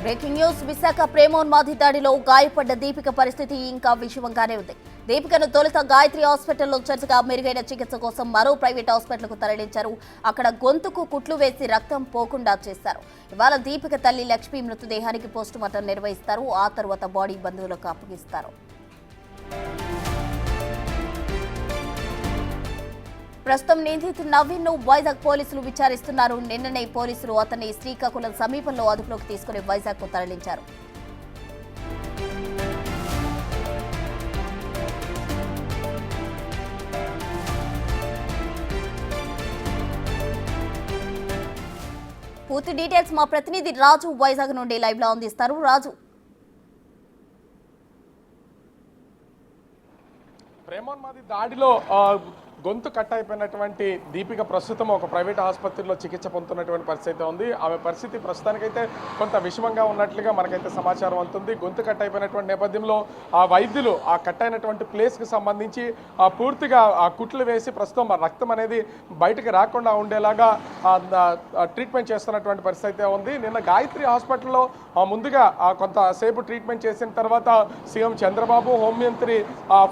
Breaking news. Visakha ప్రేమోన్మాది దాడిలో గాయపడ్డ దీపిక పరిస్థితి ఇంకా విషమంగానే ఉంది. దీపికను తొలుత గాయత్రి హాస్పిటల్లో చేర్చగా మెరుగైన చికిత్స కోసం మరో ప్రైవేట్ హాస్పిటల్కు తరలించారు. అక్కడ గొంతుకు కుట్లు వేసి రక్తం పోకుండా చేశారు. ఇవాళ దీపిక తల్లి లక్ష్మి మృతదేహానికి పోస్టుమార్టం నిర్వహిస్తారు. ఆ తర్వాత బాడీ బంధువులకు అప్పగిస్తారు. ప్రస్తుతం నిందితుడు నవీన్ ను వైజాగ్ పోలీసులు విచారిస్తున్నారు. నిన్ననే పోలీసులు అతన్ని శ్రీకాకుళం సమీపంలో అదుపులోకి తీసుకుని వైజాగ్ కు తరలించారు. పూర్తి డీటెయిల్స్ మా ప్రతినిధి రాజు వైజాగ్ నుండి లైవ్ లో అందిస్తారు. రాజు, ప్రేమోన్మాది దాడిలో గొంతు కట్ అయిపోయినటువంటి దీపిక ప్రస్తుతం ఒక ప్రైవేట్ ఆసుపత్రిలో చికిత్స పొందుతున్నటువంటి పరిస్థితి ఉంది. ఆమె పరిస్థితి ప్రస్తుతానికైతే కొంత విషమంగా ఉన్నట్లుగా మనకైతే సమాచారం అందుతుంది. గొంతు కట్ అయిపోయినటువంటి నేపథ్యంలో ఆ వైద్యులు ఆ కట్ అయినటువంటి ప్లేస్కి సంబంధించి పూర్తిగా ఆ కుట్లు వేసి ప్రస్తుతం రక్తం అనేది బయటకు రాకుండా ఉండేలాగా ట్రీట్మెంట్ చేస్తున్నటువంటి పరిస్థితి ఉంది. నిన్న గాయత్రి హాస్పిటల్లో ముందుగా కొంతసేపు ట్రీట్మెంట్ చేసిన తర్వాత సీఎం చంద్రబాబు హోంమంత్రి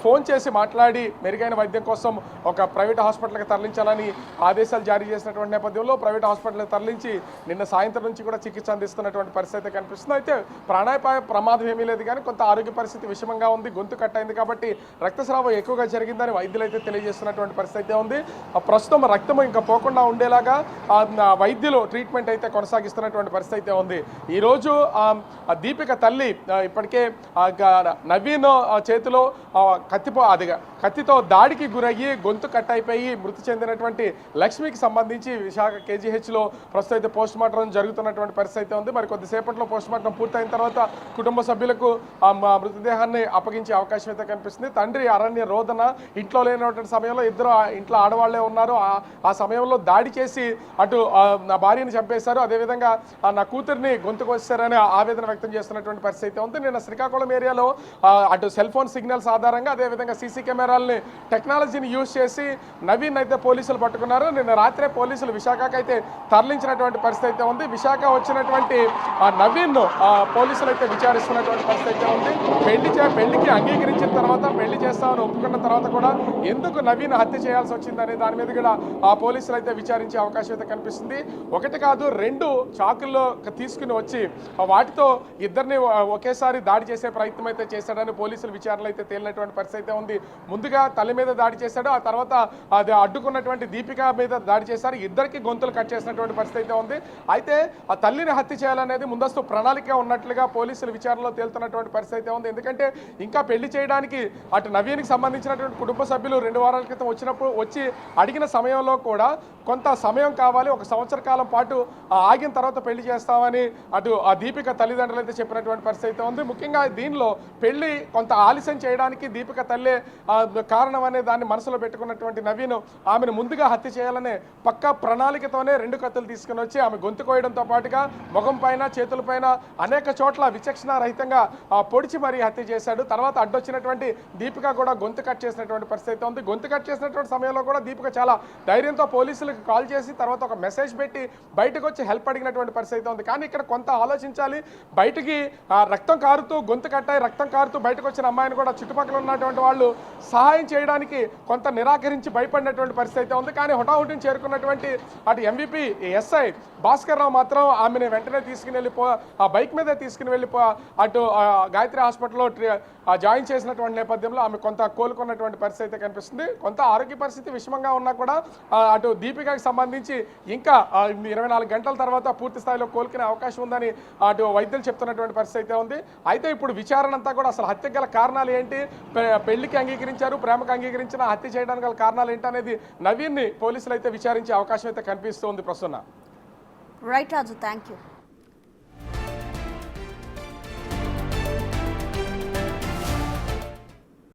ఫోన్ చేసి మాట్లాడి మెరుగైన వైద్యం కోసం ఒక ప్రైవేట్ హాస్పిటల్కి తరలించాలని ఆదేశాలు జారీ చేసినటువంటి నేపథ్యంలో ప్రైవేట్ హాస్పిటల్కి తరలించి నిన్న సాయంత్రం నుంచి కూడా చికిత్స అందిస్తున్నటువంటి పరిస్థితి కనిపిస్తుంది. అయితే ప్రాణాపాయ ప్రమాదం ఏమీ లేదు, కానీ కొంత ఆరోగ్య పరిస్థితి విషమంగా ఉంది. గొంతు కట్ అయింది కాబట్టి రక్తస్రావం ఎక్కువగా జరిగిందని వైద్యులు అయితే తెలియజేస్తున్నటువంటి పరిస్థితి ఉంది. ప్రస్తుతం రక్తం ఇంకా పోకుండా ఉండేలాగా వైద్యులు ట్రీట్మెంట్ అయితే కొనసాగిస్తున్నటువంటి పరిస్థితి ఉంది. ఈరోజు దీపిక తల్లి ఇప్పటికే నవీన్ చేతిలో కత్తితో దాడికి గురయ్యి గొంతు కట్ అయిపోయి మృతి చెందినటువంటి లక్ష్మికి సంబంధించి విశాఖ కేజీహెచ్లో ప్రస్తుతం అయితే పోస్ట్ మార్టం జరుగుతున్నటువంటి పరిస్థితి ఉంది. మరి కొద్దిసేపట్లో పోస్ట్ మార్టం పూర్తయిన తర్వాత కుటుంబ సభ్యులకు మృతదేహాన్ని అప్పగించే అవకాశం అయితే కనిపిస్తుంది. తండ్రి అరణ్య రోదన ఇంట్లో లేనటువంటి సమయంలో ఇద్దరు ఇంట్లో ఆడవాళ్లే ఉన్నారు. ఆ సమయంలో దాడి చేసి అటు నా భార్యని చంపేశారు, అదేవిధంగా నా కూతురిని గొంతుకు వచ్చారని ఆవేదన వ్యక్తం చేస్తున్నటువంటి పరిస్థితి ఉంది. నిన్న శ్రీకాకుళం ఏరియాలో అటు సెల్ ఫోన్ సిగ్నల్స్ ఆధారంగా అదేవిధంగా సీసీ కెమెరాలని టెక్నాలజీని యూజ్ చేసి నవీన్ అయితే పోలీసులు పట్టుకున్నారు. నిన్న రాత్రే పోలీసులు విశాఖకి అయితే తరలించినటువంటి పరిస్థితి ఉంది. విశాఖ వచ్చినటువంటి నవీన్ పోలీసులు అయితే విచారిస్తున్నటువంటి పరిస్థితి ఉంది. పెళ్లికి అంగీకరించిన తర్వాత పెళ్లి చేస్తామని ఒప్పుకున్న తర్వాత కూడా ఎందుకు నవీన్ హత్య చేయాల్సి వచ్చిందనే దాని మీద కూడా పోలీసులు అయితే విచారించే అవకాశం అయితే కనిపిస్తుంది. ఒకటి కాదు, 2 చాకుల్లో తీసుకుని వచ్చి వాటితో ఇద్దరిని ఒకేసారి దాడి చేసే ప్రయత్నం అయితే చేశాడని పోలీసులు విచారణలు అయితే తేలినటువంటి పరిస్థితి ఉంది. ముందుగా తల్లి మీద దాడి చేశాడు, ఆ తర్వాత అది అడ్డుకున్నటువంటి దీపిక మీద దాడి చేశారు. ఇద్దరికి గొంతులు కట్ చేసినటువంటి పరిస్థితి ఉంది. అయితే ఆ తల్లిని హత్య చేయాలనేది ముందస్తు ప్రణాళిక ఉన్నట్లుగా పోలీసులు విచారణలో తేలుతున్నటువంటి పరిస్థితి ఉంది. ఎందుకంటే ఇంకా పెళ్లి చేయడానికి అటు నవీన్కి సంబంధించినటువంటి కుటుంబ సభ్యులు 2 వారాల క్రితం వచ్చి అడిగిన సమయంలో కూడా కొంత సమయం కావాలి, 1 సంవత్సర కాలం పాటు ఆగిన తర్వాత పెళ్లి చేస్తామని అటు ఆ దీపిక తల్లిదండ్రులు అయితే చెప్పినటువంటి పరిస్థితి ఉంది. ముఖ్యంగా దీనిలో పెళ్లి కొంత ఆలస్యం చేయడానికి దీపిక తల్లే కారణం అనే దాన్ని మనసులో పెట్టుకున్నటువంటి నవీన్ ఆమెను ముందుగా హత్య చేయాలనే పక్కా ప్రణాళికతోనే 2 కత్తులు తీసుకుని వచ్చి ఆమె గొంతు కోయడంతో పాటుగా ముఖం పైన చేతులపైన అనేక చోట్ల విచక్షణ రహితంగా పొడిచి మరీ హత్య చేశాడు. తర్వాత అడ్డొచ్చినటువంటి దీపిక కూడా గొంతు కట్ చేసినటువంటి పరిస్థితి ఉంది. గొంతు కట్ చేసినటువంటి సమయంలో కూడా దీపిక చాలా ధైర్యంతో పోలీసులకు కాల్ చేసి తర్వాత ఒక మెసేజ్ పెట్టి బయటకు వచ్చి హెల్ప్ అడిగినటువంటి పరిస్థితి ఉంది. కానీ ఇక్కడ కొంత ఆలోచించాలి. బయటికి రక్తం కారుతూ గొంతు కట్టాయి రక్తం కారుతూ బయటకు వచ్చిన అమ్మాయిని కూడా చుట్టుపక్కల ఉన్నటువంటి వాళ్ళు సహాయం చేయడానికి కొంత నిరాకరించి భయపడినటువంటి పరిస్థితి ఉంది. కానీ హుటాహుటిని చేరుకున్నటువంటి అటు ఎంవీపీ ఎస్ఐ భాస్కర్ రావు మాత్రం ఆమెను వెంటనే తీసుకుని ఆ బైక్ మీదే తీసుకుని అటు గాయత్రి హాస్పిటల్లో జాయిన్ చేసినటువంటి నేపథ్యంలో ఆమె కొంత కోలుకున్నటువంటి పరిస్థితి కనిపిస్తుంది. కొంత ఆరోగ్య పరిస్థితి విషమంగా ఉన్నా కూడా అటు దీపికకి సంబంధించి ఇంకా 24 గంటల తర్వాత పూర్తి స్థాయిలో కోలుకునే అవకాశం ఉందని అటు వైద్యులు చెప్తున్నటువంటి పరిస్థితి ఉంది. అయితే ఇప్పుడు విచారణ అంతా కూడా అసలు హత్య గల కారణాలు ఏంటి, పెళ్లికి అంగీకరించారు ప్రేమకు అంగీకరించిన హత్య చేయడానికి గల కారణాలు ఏంటి అనేది నవీన్ని పోలీసులు అయితే విచారించే అవకాశం అయితే కనిపిస్తుంది. ప్రస్తుతం రైట్ రాజు, థ్యాంక్ యూ.